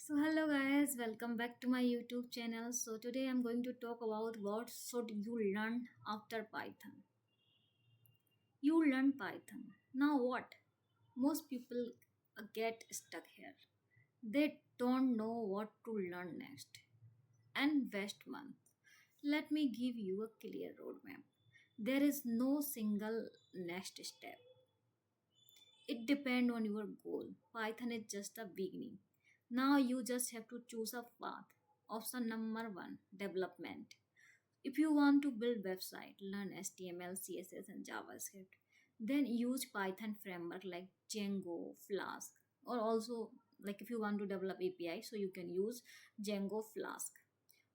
So hello guys, welcome back to my YouTube channel. So today I'm going to talk about what should you learn after Python. You learn Python. Now what? Most people get stuck here. They don't know what to learn next and waste month. Let me give you a clear roadmap. There is no single next step. It depends on your goal. Python is just a beginning. Now you just have to choose a path. Option number one, development. If you want to build website, learn HTML, CSS and JavaScript, then use Python framework like Django, Flask, or also like if you want to develop API, so you can use Django, Flask,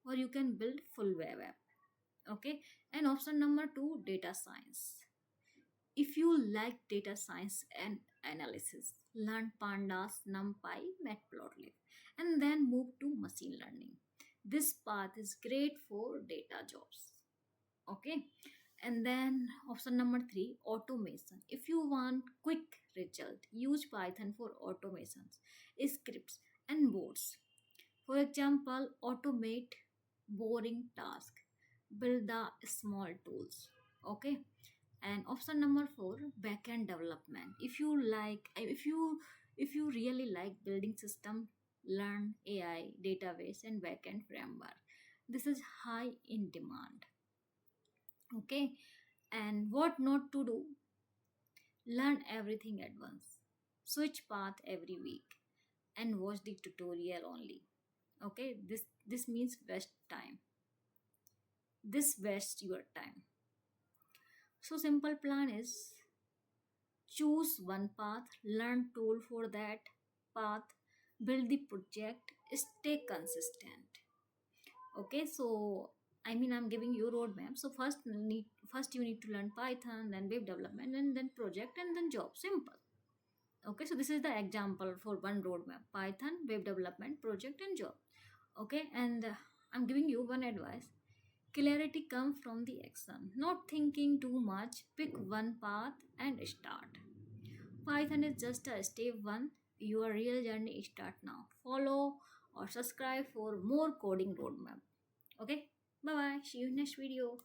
or you can build full web app. Okay, and option number two, data science. If you like data science and analysis, learn Pandas, NumPy, Matplotlib, and then move to machine learning. This path is great for data jobs. Okay, and then option number three, automation. If you want quick result, use Python for automations, scripts, and boards. For example, automate boring task, build the small tools. Okay, and option number four, backend development. If you really like building system, learn AI, database, and backend framework. This is high in demand. Okay, and what not to do? Learn everything at once. Switch path every week and watch the tutorial only. Okay, this means waste time. This wastes your time. So simple plan is choose one path, learn tool for that path, build the project, stay consistent. Okay, so I'm giving you roadmap. So first you need to learn Python, then web development, and then project, and then job. Simple. Okay, so this is the example for one roadmap: Python, web development, project, and job. Okay, and I'm giving you one advice. Clarity comes from the action, not thinking too much. Pick one path and start. Python is just a step one. Your real journey start now. Follow or subscribe for more coding roadmap. Okay, bye bye. See you in next video.